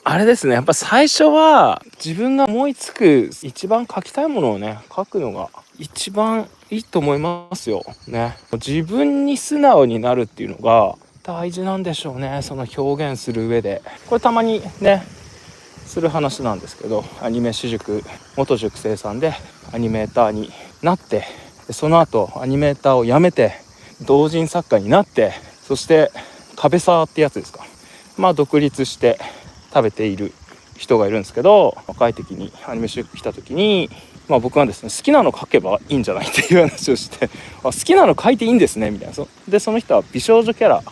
あれですね、やっぱ最初は自分が思いつく一番書きたいものをね書くのが一番いいと思いますよね。自分に素直になるっていうのが大事なんでしょうね、その表現する上で。これたまにねする話なんですけど、アニメ私塾元塾生さんでアニメーターになって、その後アニメーターを辞めて同人作家になって、そして壁沢ってやつですか、独立して食べている人がいるんですけど、若い時にアニメ私塾来た時に、僕がですね好きなの書けばいいんじゃないっていう話をして好きなの書いていいんですねみたいな。でその人は美少女キャラ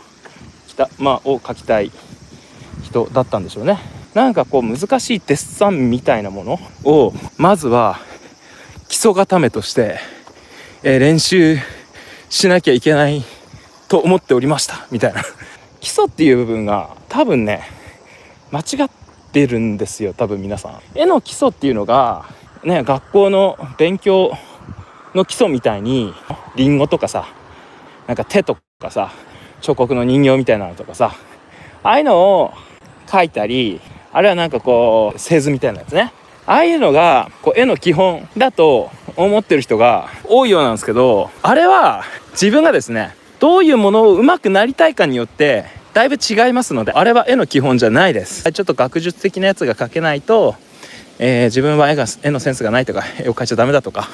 を描きたい人だったんでしょうね。なんかこう難しいデッサンみたいなものをまずは基礎固めとして、練習しなきゃいけないと思っておりましたみたいな基礎っていう部分が多分ね間違ってるんですよ。多分皆さん絵の基礎っていうのがね、学校の勉強の基礎みたいにリンゴとかさ、なんか手とかさ、彫刻の人形みたいなのとかさ、ああいうのを描いたり、あるいはなんかこう製図みたいなやつね、ああいうのがこう絵の基本だと思ってる人が多いようなんですけど、あれは自分がですねどういうものを上手くなりたいかによってだいぶ違いますので、あれは絵の基本じゃないです。ちょっと学術的なやつが描けないと、自分は絵のセンスがないとか、絵を描いちゃダメだとか、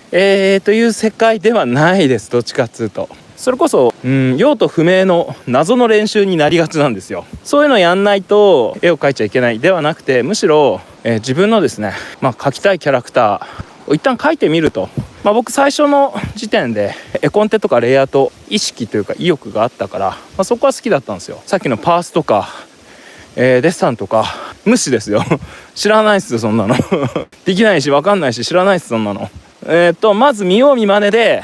という世界ではないです。どっちかっつうとそれこそ用途不明の謎の練習になりがちなんですよ。そういうのやんないと絵を描いちゃいけないではなくて、むしろ、自分のですね、描きたいキャラクターを一旦描いてみると、僕最初の時点で絵コンテとかレイアウト意識というか意欲があったから、そこは好きだったんですよ。さっきのパースとか、デッサンとか無視ですよ知らないっすよそんなのできないし分かんないし知らないっすそんなの。まず見よう見まねで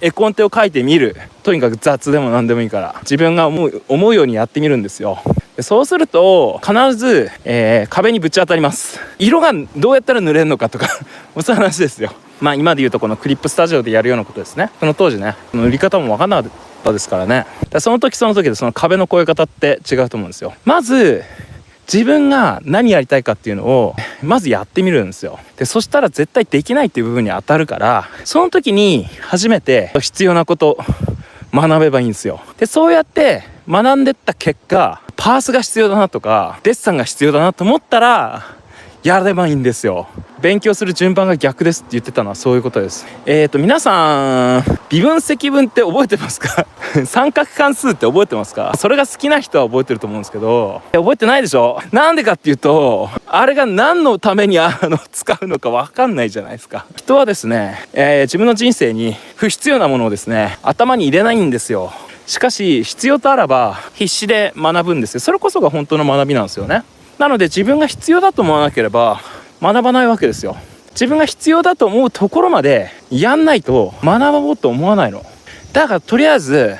絵コンテを描いてみる。とにかく雑でも何でもいいから自分が思うようにやってみるんですよ。でそうすると必ず、壁にぶち当たります。色がどうやったら塗れるのかとかそういう話ですよ。今でいうとこのクリップスタジオでやるようなことですね。その当時ね塗り方も分かんなかったですからね。その時でその壁の越え方って違うと思うんですよ。まず自分が何やりたいかっていうのをまずやってみるんですよ。でそしたら絶対できないっていう部分に当たるから、その時に初めて必要なこと学べばいいんですよ。でそうやって学んでった結果、パースが必要だなとかデッサンが必要だなと思ったらやればいいんですよ。勉強する順番が逆ですって言ってたのはそういうことです。皆さん微分積分って覚えてますか三角関数って覚えてますか？それが好きな人は覚えてると思うんですけど、覚えてないでしょ。なんでかっていうと、あれが何のために使うのか分かんないじゃないですか。人はですね、自分の人生に不必要なものをですね頭に入れないんですよ。しかし必要とあらば必死で学ぶんですよ。それこそが本当の学びなんですよね。なので自分が必要だと思わなければ学ばないわけですよ。自分が必要だと思うところまでやんないと学ぼうと思わないの。だからとりあえず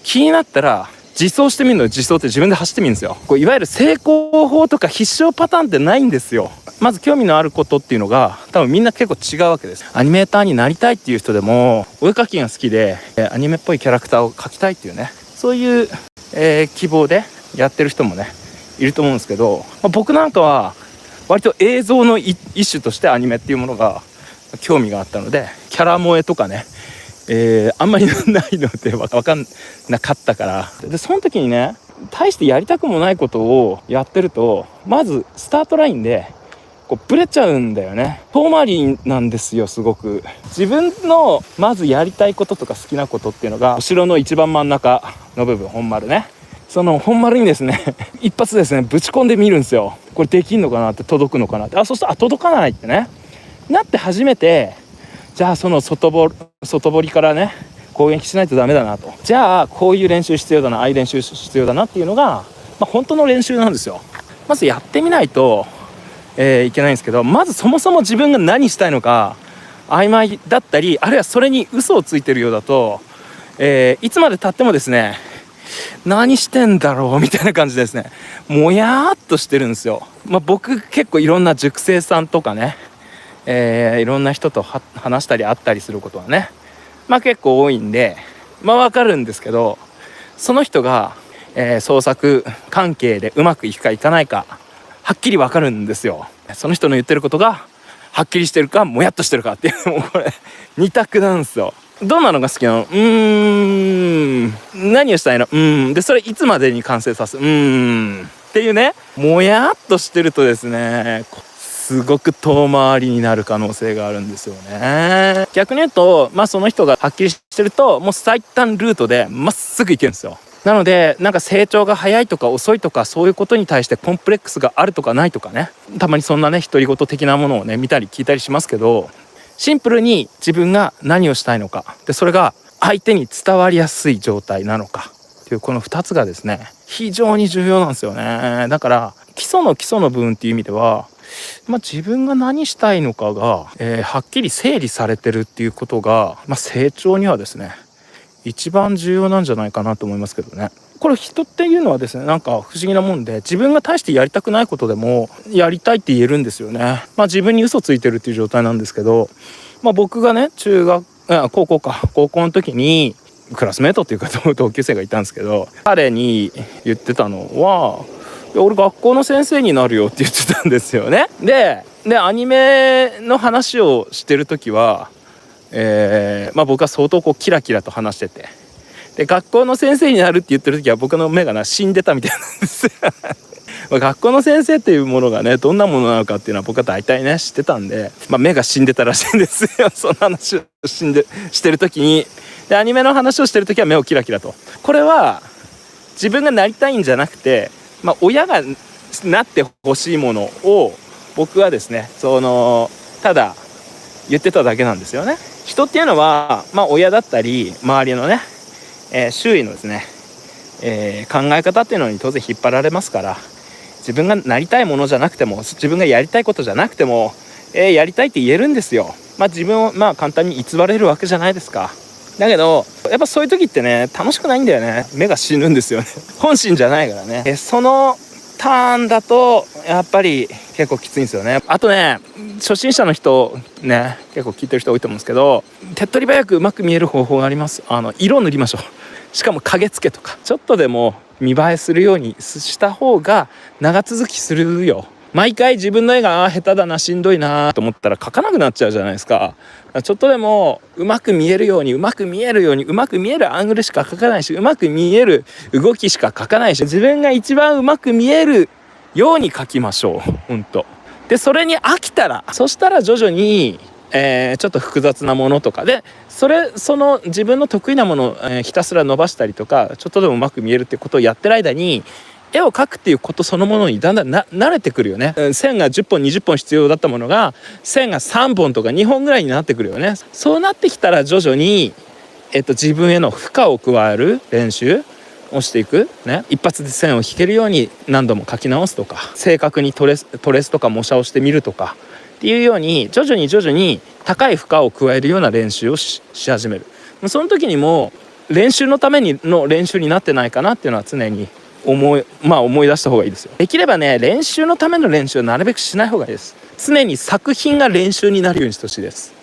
気になったら実装してみるの。実装って自分で走ってみるんですよ。いわゆる成功法とか必勝パターンってないんですよ。まず興味のあることっていうのが多分みんな結構違うわけです。アニメーターになりたいっていう人でも、お絵描きが好きでアニメっぽいキャラクターを描きたいっていうね、そういう、希望でやってる人もねいると思うんですけど、僕なんかは割と映像の一種としてアニメっていうものが興味があったので、キャラ萌えとかね、あんまりないので分かんなかったから。でその時にね、大してやりたくもないことをやってると、まずスタートラインでブレちゃうんだよね。遠回りなんですよ。すごく自分のまずやりたいこととか好きなことっていうのが後ろの一番真ん中の部分、本丸ね、その本丸にですね一発ですねぶち込んでみるんですよ。これできんのかなって、届くのかなって、そしたら届かないってねなって初めて、じゃあその外堀からね攻撃しないとダメだなと、じゃあこういう練習必要だな、ああいう練習必要だなっていうのが、本当の練習なんですよ。まずやってみないと、いけないんですけど、まずそもそも自分が何したいのか曖昧だったり、あるいはそれに嘘をついてるようだと、いつまで経ってもですね何してんだろうみたいな感じでですねもやーっとしてるんですよ。僕結構いろんな塾生さんとかね、いろんな人と話したり会ったりすることはね結構多いんで分かるんですけど、その人が、創作関係でうまくいくかいかないかはっきりわかるんですよ。その人の言ってることがはっきりしてるかもやっとしてるかっていうもうこれ二択なんですよ。どんなのが好きなの？何をしたいの？でそれいつまでに完成さす？っていうね、もやっとしてるとですね、すごく遠回りになる可能性があるんですよね。逆に言うと、その人がはっきりしてるともう最短ルートでまっすぐ行けるんですよ。なのでなんか成長が早いとか遅いとかそういうことに対してコンプレックスがあるとかないとかね、たまにそんなね独り言的なものをね見たり聞いたりしますけど、シンプルに自分が何をしたいのかで、それが相手に伝わりやすい状態なのかっていうこの2つがですね非常に重要なんですよね。だから基礎の部分っていう意味では、自分が何したいのかが、はっきり整理されてるっていうことが、成長にはですね一番重要なんじゃないかなと思いますけどね。これ人っていうのはですね、なんか不思議なもんで、自分が大してやりたくないことでもやりたいって言えるんですよね。自分に嘘ついてるっていう状態なんですけど、僕がね高校の時にクラスメートっていうか同級生がいたんですけど、彼に言ってたのは、俺学校の先生になるよって言ってたんですよね。でアニメの話をしてる時は、僕は相当キラキラと話してて、で学校の先生になるって言ってる時は僕の目が死んでたみたいなんですよ学校の先生っていうものがねどんなものなのかっていうのは僕は大体ね知ってたんで、目が死んでたらしいんですよその話をしてる時に。でアニメの話をしてる時は目をキラキラと。これは自分がなりたいんじゃなくて、親がなってほしいものを僕はですねただ言ってただけなんですよね。人っていうのは、親だったり周りのね、周囲のですね、考え方っていうのに当然引っ張られますから、自分がなりたいものじゃなくても自分がやりたいことじゃなくても、やりたいって言えるんですよ。自分を簡単に偽れるわけじゃないですか。だけどやっぱそういう時ってね楽しくないんだよね。目が死ぬんですよね本心じゃないからね。そのターンだとやっぱり結構きついんですよね。あとね、初心者の人ね結構聞いてる人多いと思うんですけど、手っ取り早くうまく見える方法があります。色塗りましょう。しかも影付けとかちょっとでも見栄えするようにした方が長続きするよ。毎回自分の絵が下手だなしんどいなと思ったら描かなくなっちゃうじゃないですか。ちょっとでもうまく見えるようにうまく見えるアングルしか描かないし、うまく見える動きしか描かないし、自分が一番うまく見えるように描きましょう。本当でそれに飽きたら、そしたら徐々にちょっと複雑なものとかでその自分の得意なものを、ひたすら伸ばしたりとかちょっとでもうまく見えるっていうことをやってる間に絵を描くっていうことそのものにだんだん慣れてくるよね。線が10本20本必要だったものが線が3本とか2本ぐらいになってくるよね。そうなってきたら徐々に、自分への負荷を加える練習をしていく、ね、一発で線を引けるように何度も描き直すとか、正確にトレスとか模写をしてみるとかっていうように徐々に高い負荷を加えるような練習をし始める。その時にも練習のための練習になってないかなっていうのは常に思い出した方がいいですよ。できればね練習のための練習はなるべくしない方がいいです。常に作品が練習になるようにしてほしいです。